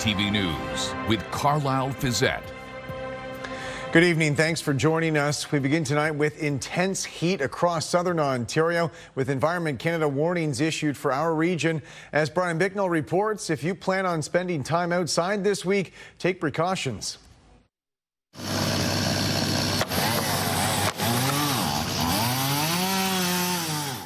CTV News with Carlyle Fiset. Good evening. Thanks for joining us. We begin tonight with intense heat across southern Ontario with Environment Canada warnings issued for our region. As Brian Bicknell reports, if you plan on spending time outside this week, take precautions.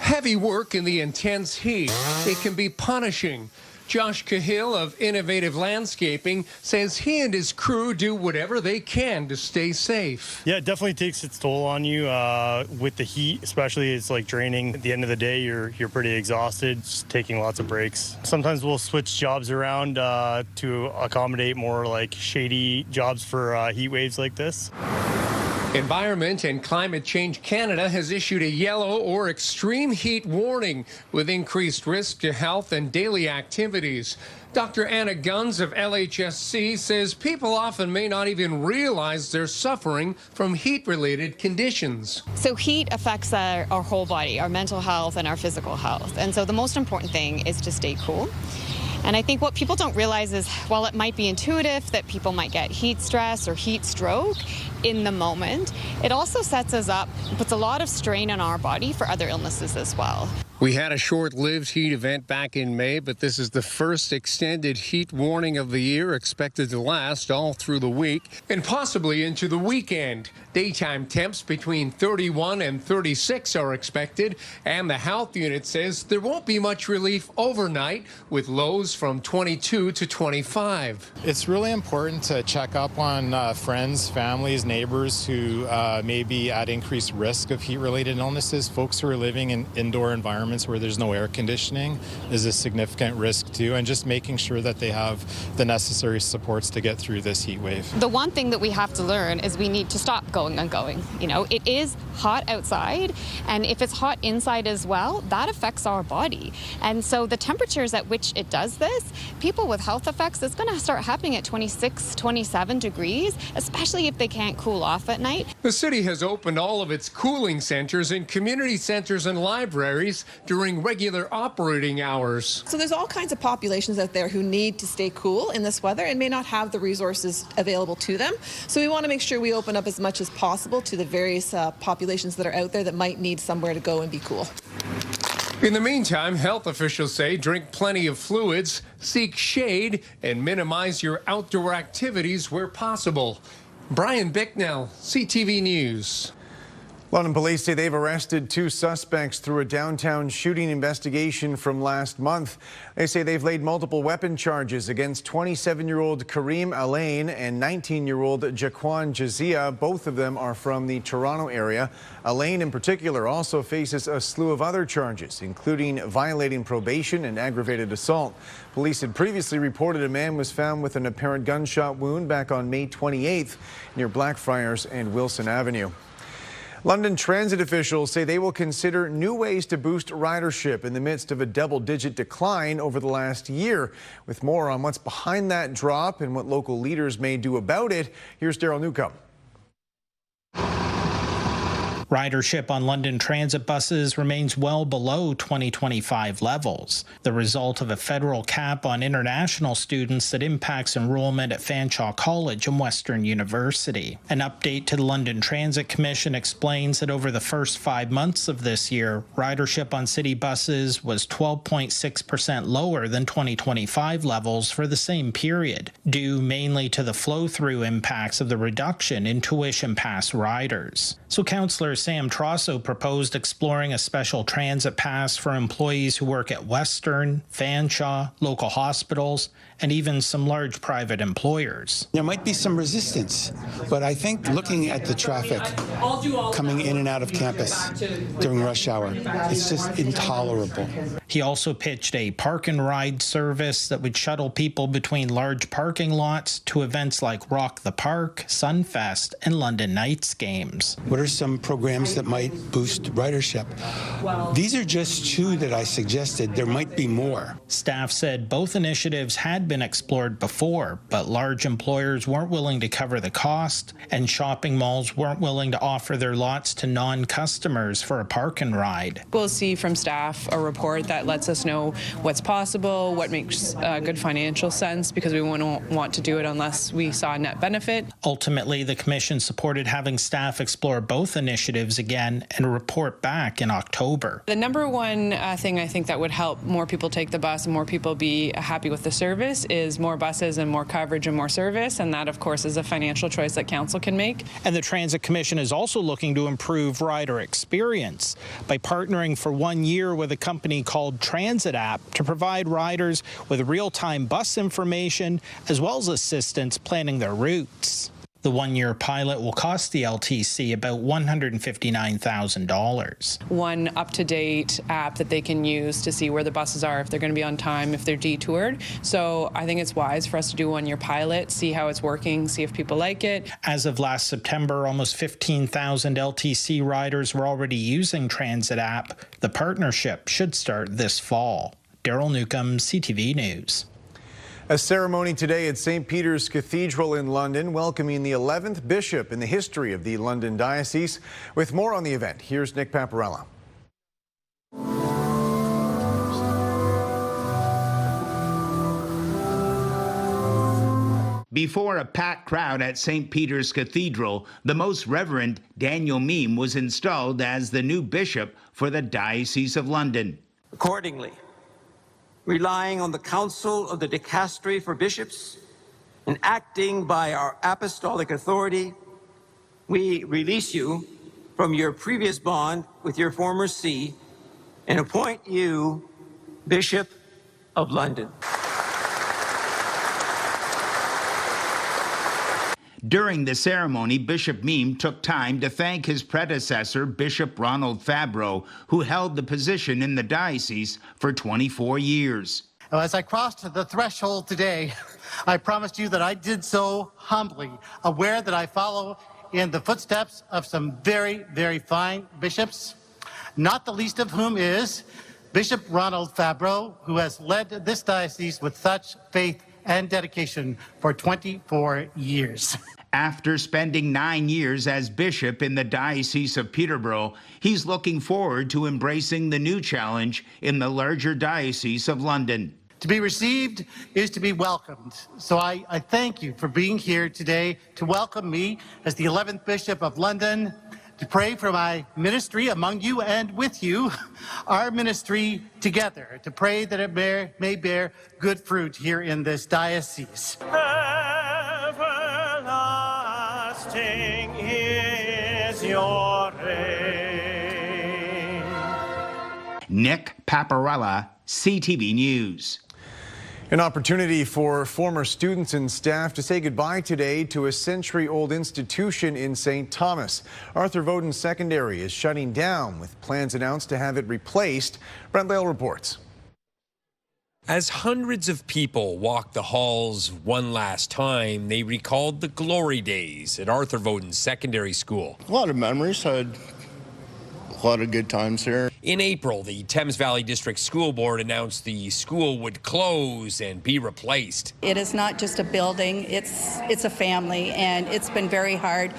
Heavy work in the intense heat. It can be punishing. Josh Cahill of Innovative Landscaping says he and his crew do whatever they can to stay safe. Yeah, it definitely takes its toll on you with the heat, especially it's like draining. At the end of the day, you're pretty exhausted, just taking lots of breaks. Sometimes we'll switch jobs around to accommodate more like shady jobs for heat waves like this. Environment and Climate Change Canada has issued a yellow or extreme heat warning with increased risk to health and daily activities. Dr. Anna Guns of LHSC says people often may not even realize they're suffering from heat-related conditions. So heat affects our whole body, our mental health and our physical health. And so the most important thing is to stay cool. And I think what people don't realize is, while it might be intuitive that people might get heat stress or heat stroke in the moment, it also sets us up, puts a lot of strain on our body for other illnesses as well. We had a short-lived heat event back in May, but this is the first extended heat warning of the year, expected to last all through the week and possibly into the weekend. Daytime temps between 31 and 36 are expected, and the health unit says there won't be much relief overnight, with lows from 22 to 25. It's really important to check up on friends, families, neighbors who may be at increased risk of heat-related illnesses. Folks who are living in indoor environments where there's no air conditioning is a significant risk too, and just making sure that they have the necessary supports to get through this heat wave. The one thing that we have to learn is we need to stop going and going. You know, it is hot outside, and if it's hot inside as well, that affects our body. And so the temperatures at which it does this, people with health effects, it's going to start happening at 26, 27 degrees, especially if they can't cool off at night. The city has opened all of its cooling centers and community centers and libraries during regular operating hours. So there's all kinds of populations out there who need to stay cool in this weather and may not have the resources available to them. So we want to make sure we open up as much as possible to the various populations that are out there that might need somewhere to go and be cool. In the meantime, health officials say drink plenty of fluids, seek shade, and minimize your outdoor activities where possible. Brian Bicknell, CTV News. London police say they've arrested 2 suspects through a downtown shooting investigation from last month. They say they've laid multiple weapon charges against 27-year-old Kareem Alain and 19-year-old Jaquan Jazia. Both of them are from the Toronto area. Alain in particular also faces a slew of other charges, including violating probation and aggravated assault. Police had previously reported a man was found with an apparent gunshot wound back on May 28th near Blackfriars and Wilson Avenue. London transit officials say they will consider new ways to boost ridership in the midst of a double-digit decline over the last year. With more on what's behind that drop and what local leaders may do about it, here's Daryl Newcomb. Ridership on London transit buses remains well below 2025 levels, the result of a federal cap on international students that impacts enrollment at Fanshawe College and Western University. An update to the London Transit Commission explains that over the first 5 months of this year, ridership on city buses was 12.6% lower than 2025 levels for the same period, due mainly to the flow-through impacts of the reduction in tuition pass riders. So Councillor Sam Trosso proposed exploring a special transit pass for employees who work at Western, Fanshawe, local hospitals, and even some large private employers. There might be some resistance, but I think looking at the traffic coming in and out of campus during rush hour, it's just intolerable. He also pitched a park and ride service that would shuttle people between large parking lots to events like Rock the Park, Sunfest, and London Knights games. What are some programs that might boost ridership? These are just 2 that I suggested. There might be more. Staff said both initiatives had been explored before, but large employers weren't willing to cover the cost, and shopping malls weren't willing to offer their lots to non-customers for a park and ride. We'll see from staff a report that lets us know what's possible, what makes good financial sense, because we wouldn't want to do it unless we saw a net benefit. Ultimately, the Commission supported having staff explore both initiatives again and report back in October. The number one thing I think that would help more people take the bus and more people be happy with the service is more buses and more coverage and more service, and that, of course, is a financial choice that Council can make. And the Transit Commission is also looking to improve rider experience by partnering for 1 year with a company called Transit App to provide riders with real-time bus information as well as assistance planning their routes. The 1-year pilot will cost the LTC about $159,000. One up-to-date app that they can use to see where the buses are, if they're going to be on time, if they're detoured. So I think it's wise for us to do a 1-year pilot, see how it's working, see if people like it. As of last September, almost 15,000 LTC riders were already using Transit App. The partnership should start this fall. Daryl Newcomb, CTV News. A ceremony today at St. Peter's Cathedral in London welcoming the 11th bishop in the history of the London diocese. With more on the event, here's Nick Paparella. Before a packed crowd at St. Peter's Cathedral, the Most Reverend Daniel Meem was installed as the new bishop for the Diocese of London. Accordingly, relying on the counsel of the dicastery for bishops and acting by our apostolic authority, we release you from your previous bond with your former see and appoint you Bishop of London. During the ceremony, Bishop Meem took time to thank his predecessor, Bishop Ronald Fabro, who held the position in the diocese for 24 years. As I crossed the threshold today, I promised you that I did so humbly, aware that I follow in the footsteps of some very, very fine bishops, not the least of whom is Bishop Ronald Fabro, who has led this diocese with such faith and dedication for 24 years. After spending 9 years as bishop in the Diocese of Peterborough, he's looking forward to embracing the new challenge in the larger Diocese of London. To be received is to be welcomed. So I thank you for being here today to welcome me as the 11th Bishop of London, to pray for my ministry among you and with you, our ministry together, to pray that it may bear good fruit here in this diocese. Everlasting is your reign. Nick Paparella, CTV News. An opportunity for former students and staff to say goodbye today to a century-old institution in St. Thomas. Arthur Voden Secondary is shutting down with plans announced to have it replaced. Brent Lale reports. As hundreds of people walked the halls one last time, they recalled the glory days at Arthur Voden Secondary School. A lot of memories. Had a lot of good times here. In April, the Thames Valley District School Board announced the school would close and be replaced. It is not just a building, it's a family, and it's been very hard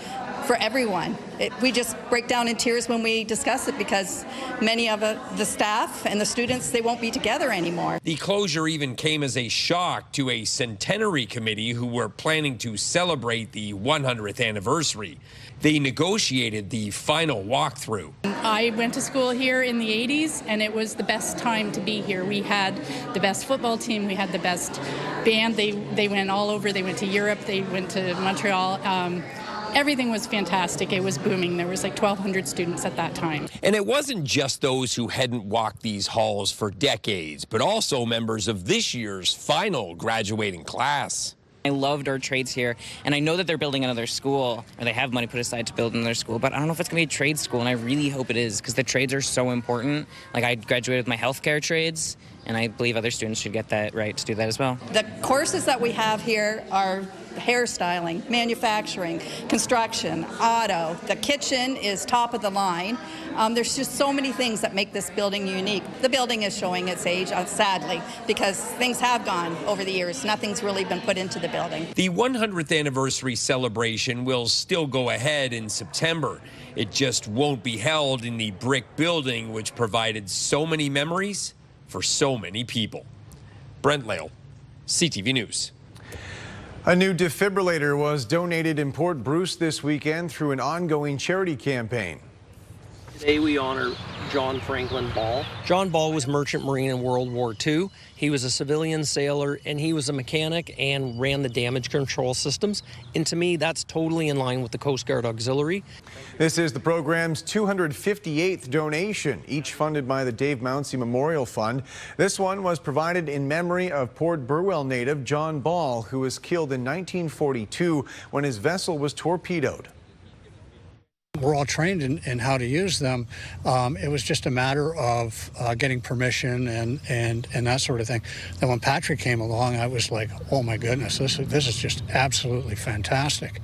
for everyone. We just break down in tears when we discuss it because many of the staff and the students, they won't be together anymore. The closure even came as a shock to a centenary committee who were planning to celebrate the 100th anniversary. They negotiated the final walkthrough. I went to school here in the 80s, and it was the best time to be here. We had the best football team, we had the best band. They went all over. They went to Europe, they went to Montreal. Everything was fantastic. It was booming. There was like 1,200 students at that time. And it wasn't just those who hadn't walked these halls for decades, but also members of this year's final graduating class. I loved our trades here, and I know that they're building another school, or they have money put aside to build another school, but I don't know if it's going to be a trade school, and I really hope it is, because the trades are so important. Like, I graduated with my healthcare trades, and I believe other students should get that right to do that as well. The courses that we have here are hairstyling, manufacturing, construction, auto. The kitchen is top of the line. There's just so many things that make this building unique. The building is showing its age, sadly, because things have gone over the years. Nothing's really been put into the building. The 100th anniversary celebration will still go ahead in September. It just won't be held in the brick building, which provided so many memories for so many people. Brent Lale, CTV News. A new defibrillator was donated in Port Bruce this weekend through an ongoing charity campaign. Today we honor John Franklin Ball. John Ball was Merchant Marine in World War II. He was a civilian sailor, and he was a mechanic and ran the damage control systems. And to me, that's totally in line with the Coast Guard Auxiliary. This is the program's 258th donation, each funded by the Dave Mounsey Memorial Fund. This one was provided in memory of Port Burwell native John Ball, who was killed in 1942 when his vessel was torpedoed. We're all trained in how to use them. It was just a matter of getting permission and that sort of thing. Then when Patrick came along, I was like, oh my goodness, this is just absolutely fantastic.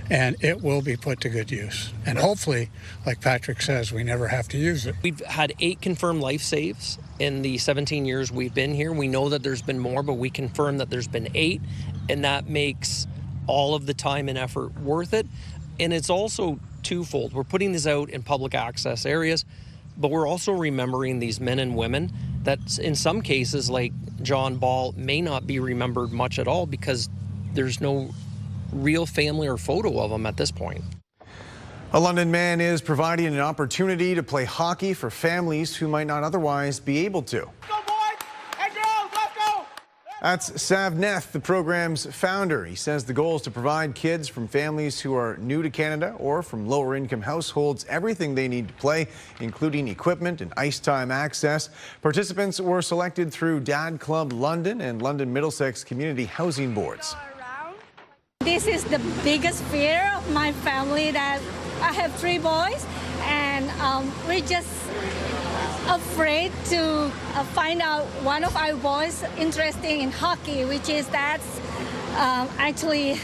And it will be put to good use. And hopefully, like Patrick says, we never have to use it. We've had 8 confirmed life saves in the 17 years we've been here. We know that there's been more, but we confirm that there's been 8, and that makes all of the time and effort worth it. And it's also twofold. We're putting this out in public access areas, but we're also remembering these men and women that in some cases, like John Ball, may not be remembered much at all because there's no real family or photo of them at this point. A London man is providing an opportunity to play hockey for families who might not otherwise be able to. That's Sav Neth, the program's founder. He says the goal is to provide kids from families who are new to Canada or from lower income households everything they need to play, including equipment and ice time access. Participants were selected through Dad Club London and London Middlesex Community Housing Boards. This is the biggest fear of my family, that I have 3 boys, and we're just afraid to find out one of our boys interested in hockey, which is that's actually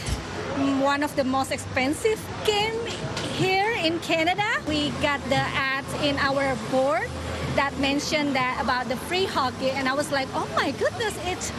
one of the most expensive games here in Canada. We got the ads in our board that mentioned that about the free hockey, and I was like, oh my goodness, it's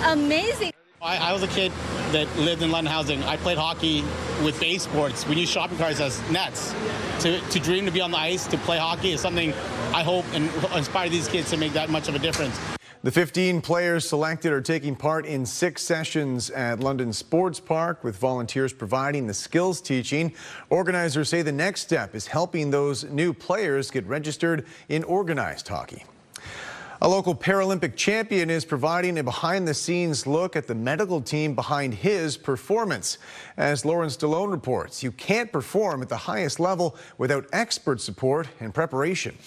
amazing. I was a kid that lived in London housing. I played hockey with baseboards. We used shopping carts as nets. To dream to be on the ice, to play hockey is something I hope and inspire these kids to make that much of a difference. The 15 players selected are taking part in 6 sessions at London Sports Park, with volunteers providing the skills teaching. Organizers say the next step is helping those new players get registered in organized hockey. A local Paralympic champion is providing a behind-the-scenes look at the medical team behind his performance. As Lauren Stallone reports, you can't perform at the highest level without expert support and preparation.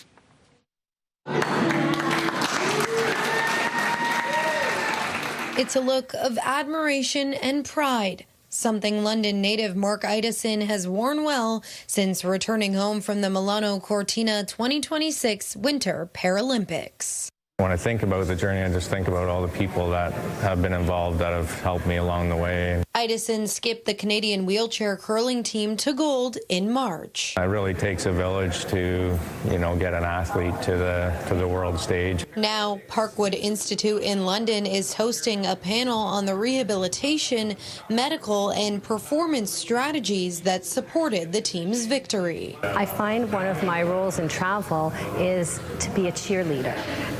It's a look of admiration and pride, something London native Mark Idison has worn well since returning home from the Milano Cortina 2026 Winter Paralympics. When I think about the journey, I just think about all the people that have been involved, that have helped me along the way. Idison skipped the Canadian wheelchair curling team to gold in March. It really takes a village to, get an athlete to the world stage. Now, Parkwood Institute in London is hosting a panel on the rehabilitation, medical, and performance strategies that supported the team's victory. I find one of my roles in travel is to be a cheerleader,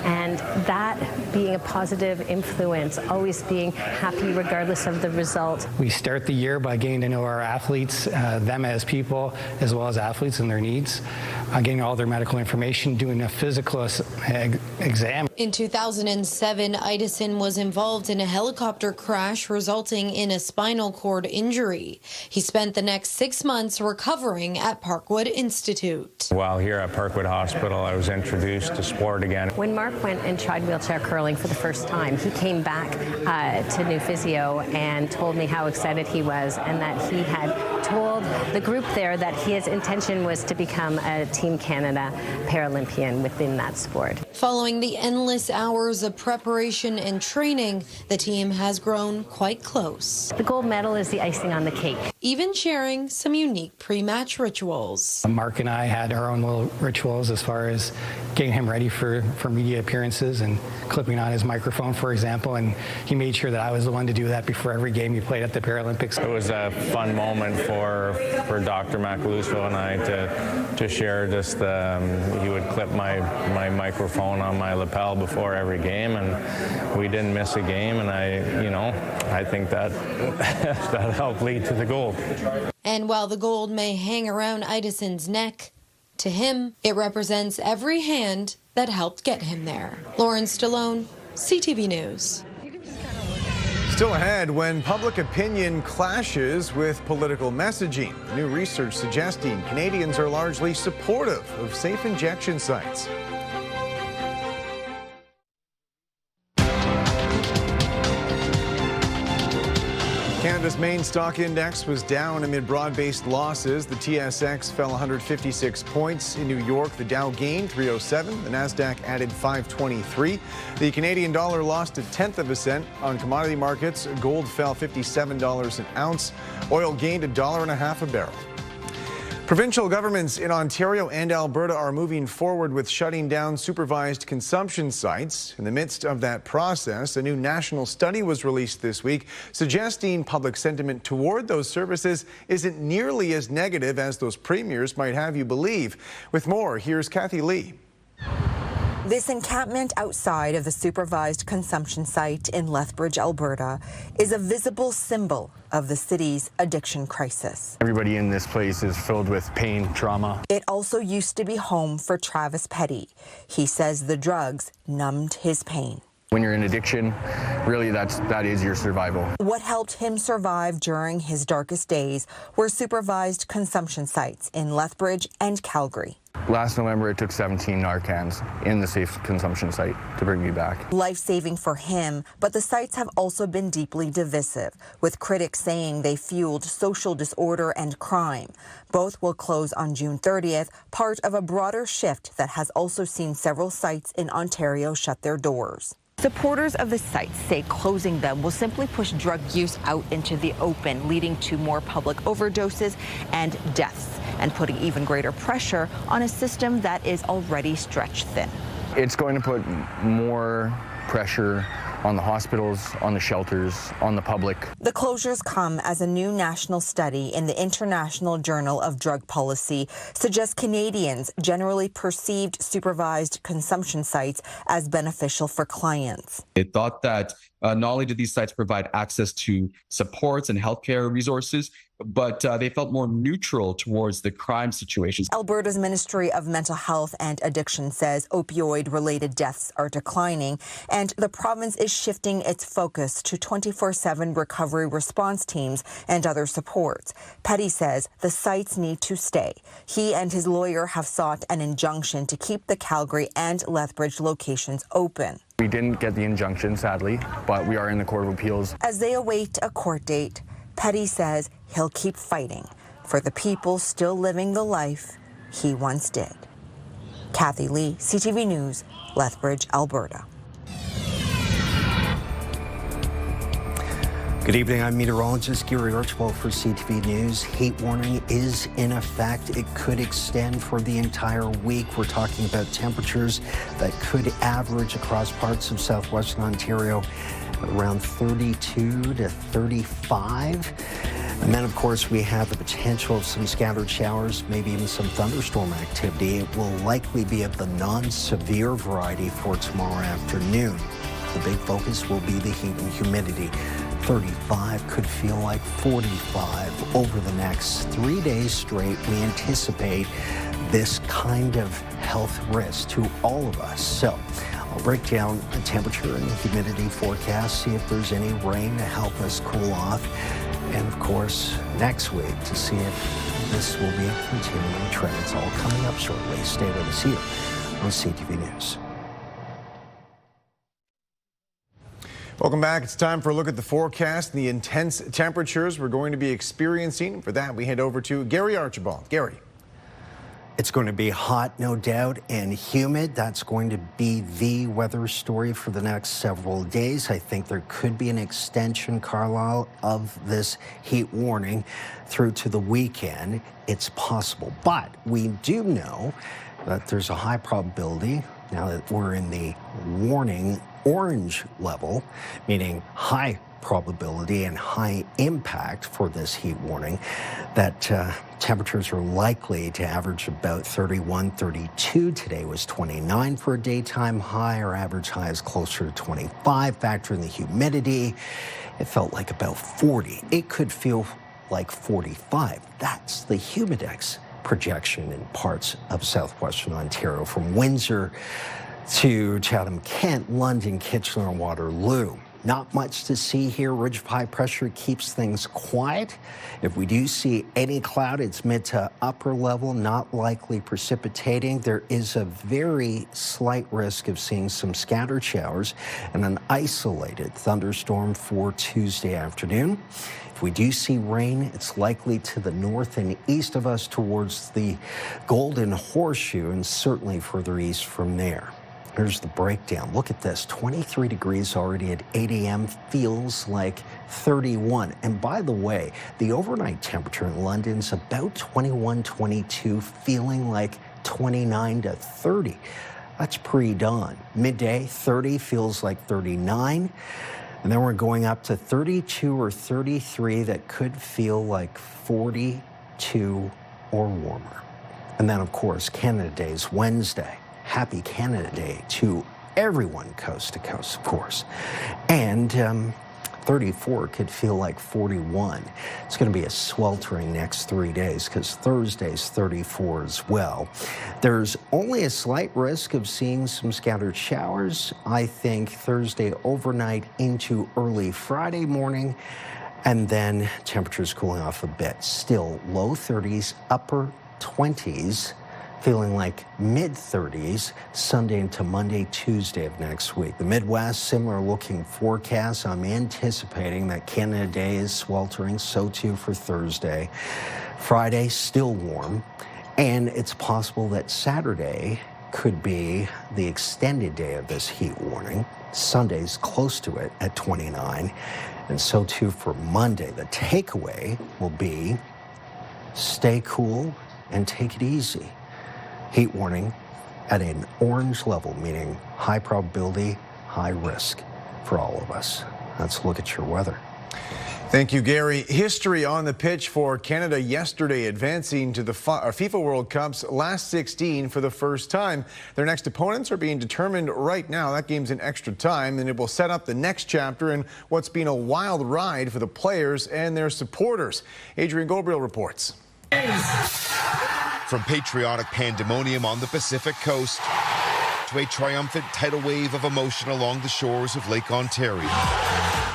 and that being a positive influence, always being happy regardless of the result. We start the year by getting to know our athletes, them as people, as well as athletes and their needs, getting all their medical information, doing a physical exam. In 2007, Idison was involved in a helicopter crash resulting in a spinal cord injury. He spent the next 6 months recovering at Parkwood Institute. While here at Parkwood Hospital, I was introduced to sport again. When Mark went and tried wheelchair curling for the first time, he came back to New Physio and told me how excited he was, and that he had told the group there that his intention was to become a Team Canada Paralympian within that sport. Following the endless hours of preparation and training, the team has grown quite close. The gold medal is the icing on the cake. Even sharing some unique pre-match rituals. Mark and I had our own little rituals as far as getting him ready for media appearances and clipping on his microphone, for example, and he made sure that I was the one to do that before every game he played at the Paralympics. It was a fun moment for Dr. Macaluso and I to share. Just he would clip my microphone on my lapel before every game, and we didn't miss a game, and I think that that helped lead to the gold. And while the gold may hang around Idison's neck, to him, it represents every hand that helped get him there. Lauren Stallone, CTV News. Still ahead, when public opinion clashes with political messaging. New research suggesting Canadians are largely supportive of safe injection sites. Canada's main stock index was down amid broad-based losses. The TSX fell 156 points. In New York, the Dow gained 307. The Nasdaq added 523. The Canadian dollar lost 1/10 cent. On commodity markets, gold fell $57 an ounce. Oil gained $1.50 a barrel. Provincial governments in Ontario and Alberta are moving forward with shutting down supervised consumption sites. In the midst of that process, a new national study was released this week suggesting public sentiment toward those services isn't nearly as negative as those premiers might have you believe. With more, here's Kathy Lee. This encampment outside of the supervised consumption site in Lethbridge, Alberta, is a visible symbol of the city's addiction crisis. Everybody in this place is filled with pain, trauma. It also used to be home for Travis Petty. He says the drugs numbed his pain. When you're in addiction, really that is your survival. What helped him survive during his darkest days were supervised consumption sites in Lethbridge and Calgary. Last November, it took 17 Narcans in the safe consumption site to bring me back. Life-saving for him, but the sites have also been deeply divisive, with critics saying they fueled social disorder and crime. Both will close on June 30th, part of a broader shift that has also seen several sites in Ontario shut their doors. Supporters of the sites say closing them will simply push drug use out into the open, leading to more public overdoses and deaths, and putting even greater pressure on a system that is already stretched thin. It's going to put more pressure on the hospitals, on the shelters, on the public. The closures come as a new national study in the International Journal of Drug Policy suggests Canadians generally perceived supervised consumption sites as beneficial for clients. It thought that not only did these sites provide access to supports and healthcare resources, but they felt more neutral towards the crime situations. Alberta's Ministry of Mental Health and Addiction says opioid-related deaths are declining, and the province is shifting its focus to 24/7 recovery response teams and other supports. Petty says the sites need to stay. He and his lawyer have sought an injunction to keep the Calgary and Lethbridge locations open. We didn't get the injunction, sadly, but we are in the Court of Appeals. As they await a court date, Petty says he'll keep fighting for the people still living the life he once did. Kathy Lee, CTV News, Lethbridge, Alberta. Good evening, I'm meteorologist Gary Archibald for CTV News. Heat warning is in effect. It could extend for the entire week. We're talking about temperatures that could average across parts of southwestern Ontario around 32 to 35. And then, of course, we have the potential of some scattered showers, maybe even some thunderstorm activity. It will likely be of the non-severe variety for tomorrow afternoon. The big focus will be the heat and humidity. 35 could feel like 45 over the next 3 days straight. We anticipate this kind of health risk to all of us. So I'll break down the temperature and humidity forecast, see if there's any rain to help us cool off. And of course, next week to see if this will be a continuing trend. It's all coming up shortly. Stay with us here on CTV News. Welcome back. It's time for a look at the forecast and the intense temperatures we're going to be experiencing. For that, we head over to Gary Archibald. Gary. It's going to be hot, no doubt, and humid. That's going to be the weather story for the next several days. I think there could be an extension, Carlyle, of this heat warning through to the weekend. It's possible. But we do know that there's a high probability, now that we're in the warning orange level, meaning high probability and high impact for this heat warning, that temperatures are likely to average about 31, 32. Today was 29 for a daytime high. Our average high is closer to 25. Factor in the humidity, it felt like about 40. It could feel like 45. That's the Humidex projection in parts of southwestern Ontario, from Windsor to Chatham-Kent, London, Kitchener, and Waterloo. Not much to see here. Ridge of high pressure keeps things quiet. If we do see any cloud, it's mid to upper level, not likely precipitating. There is a very slight risk of seeing some scattered showers and an isolated thunderstorm for Tuesday afternoon. If we do see rain, it's likely to the north and east of us towards the Golden Horseshoe, and certainly further east from there. Here's the breakdown. Look at this, 23 degrees already at 8 a.m. feels like 31. And by the way, the overnight temperature in London's about 21, 22, feeling like 29 to 30. That's pre-dawn. Midday, 30 feels like 39. And then we're going up to 32 or 33 that could feel like 42 or warmer. And then, of course, Canada Day is Wednesday. Happy Canada Day to everyone coast to coast, of course. And 34 could feel like 41. It's going to be a sweltering next 3 days because Thursday's 34 as well. There's only a slight risk of seeing some scattered showers, I think, Thursday overnight into early Friday morning. And then temperatures cooling off a bit. Still low 30s, upper 20s. Feeling like mid-30s Sunday into Monday, Tuesday of next week. The Midwest, similar looking forecast. I'm anticipating that Canada Day is sweltering, so too for Thursday. Friday, still warm. And it's possible that Saturday could be the extended day of this heat warning. Sunday's close to it at 29. And so too for Monday. The takeaway will be stay cool and take it easy. Heat warning at an orange level, meaning high probability, high risk for all of us. Let's look at your weather. Thank you, Gary. History on the pitch for Canada yesterday, advancing to the FIFA World Cup's last 16 for the first time. Their next opponents are being determined right now. That game's in extra time, and it will set up the next chapter in what's been a wild ride for the players and their supporters. Adrian Gobriel reports. From patriotic pandemonium on the Pacific coast to a triumphant tidal wave of emotion along the shores of Lake Ontario.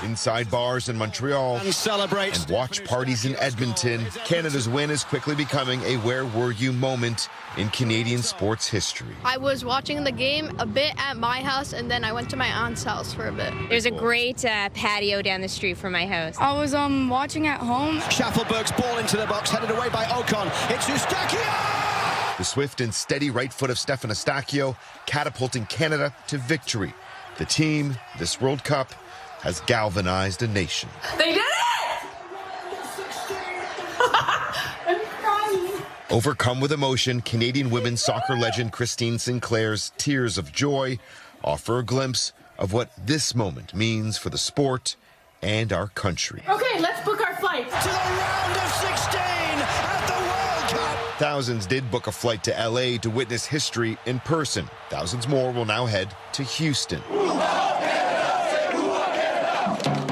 Inside bars in Montreal and watch parties in Edmonton, Canada's win is quickly becoming a where were you moment in Canadian sports history. I was watching the game a bit at my house, and then I went to my aunt's house for a bit. There's a great patio down the street from my house. I was watching at home. Schaffelberg's ball into the box, headed away by Ocon. It's Eustachio! The swift and steady right foot of Stefan Eustachio catapulting Canada to victory. The team, this World Cup, has galvanized a nation. They did it! I'm crying. Overcome with emotion, Canadian women's soccer legend Christine Sinclair's tears of joy offer a glimpse of what this moment means for the sport and our country. Okay, let's book our flight. To the round of 16 at the World Cup. Thousands did book a flight to LA to witness history in person. Thousands more will now head to Houston.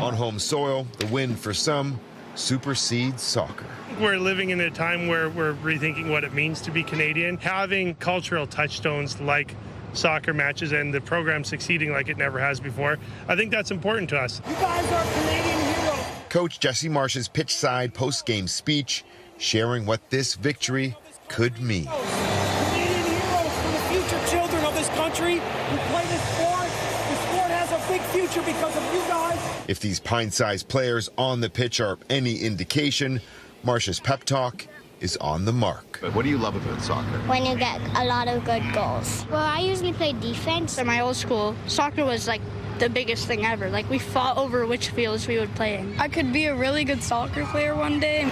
On home soil, the win for some supersedes soccer. We're living in a time where we're rethinking what it means to be Canadian. Having cultural touchstones like soccer matches and the program succeeding like it never has before, I think that's important to us. You guys are Canadian heroes. Coach Jesse Marsh's pitch-side post-game speech sharing what this victory could mean. Canadian heroes for the future children of this country who play this sport. The sport has a big future because of you guys. If these pint-sized players on the pitch are any indication, Marsh's pep talk is on the mark. But what do you love about soccer? When you get a lot of good goals. Well, I usually play defense. At my old school, soccer was like the biggest thing ever. Like, we fought over which fields we would play in. I could be a really good soccer player one day.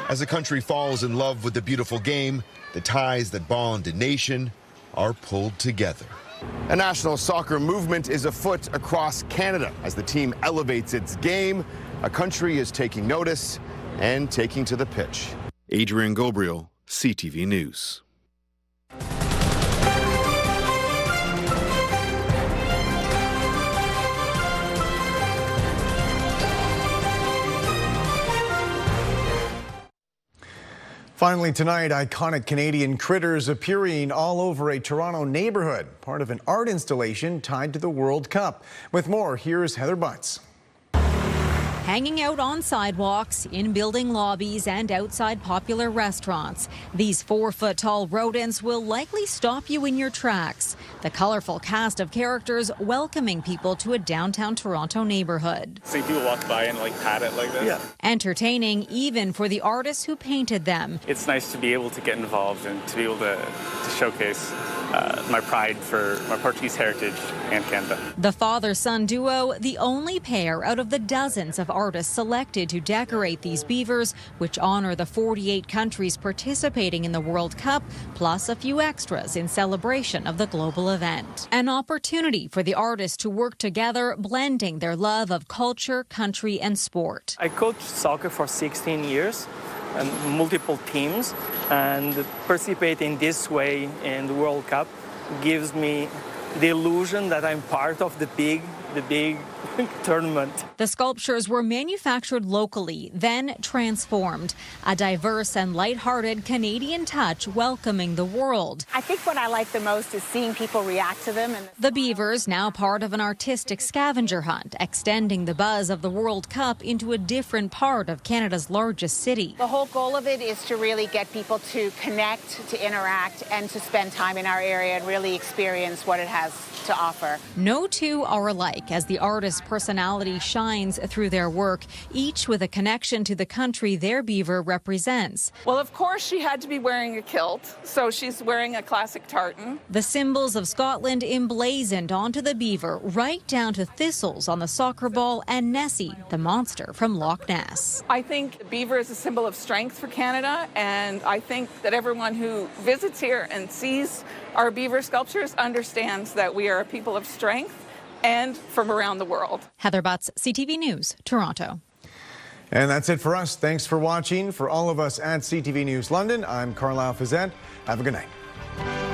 As the country falls in love with the beautiful game, the ties that bond a nation are pulled together. A national soccer movement is afoot across Canada as the team elevates its game. A country is taking notice and taking to the pitch. Adrian Gobriel, CTV News. Finally tonight, iconic Canadian critters appearing all over a Toronto neighborhood, part of an art installation tied to the World Cup. With more, here's Heather Butts. Hanging out on sidewalks, in building lobbies, and outside popular restaurants, these 4-foot-tall rodents will likely stop you in your tracks. The colorful cast of characters welcoming people to a downtown Toronto neighborhood. See people walk by and pat it like this. Yeah. Entertaining even for the artists who painted them. It's nice to be able to get involved and to be able to showcase my pride for my Portuguese heritage and Canada. The father-son duo, the only pair out of the dozens of artists selected to decorate these beavers, which honor the 48 countries participating in the World Cup, plus a few extras in celebration of the global event. An opportunity for the artists to work together, blending their love of culture, country, and sport. I coached soccer for 16 years. And multiple teams, and participating this way in the World Cup gives me the illusion that I'm part of the big tournament. The sculptures were manufactured locally, then transformed. A diverse and lighthearted Canadian touch welcoming the world. I think what I like the most is seeing people react to them. And the beavers, now part of an artistic scavenger hunt, extending the buzz of the World Cup into a different part of Canada's largest city. The whole goal of it is to really get people to connect, to interact, and to spend time in our area and really experience what it has to offer. No two are alike as the artist's personality shines through their work, each with a connection to the country their beaver represents. Well, of course, she had to be wearing a kilt, so she's wearing a classic tartan. The symbols of Scotland emblazoned onto the beaver, right down to thistles on the soccer ball and Nessie, the monster from Loch Ness. I think the beaver is a symbol of strength for Canada, and I think that everyone who visits here and sees our beaver sculptures understands that we are a people of strength and from around the world. Heather Butts, CTV News, Toronto. And that's it for us. Thanks for watching. For all of us at CTV News London, I'm Carlyle Fiset. Have a good night.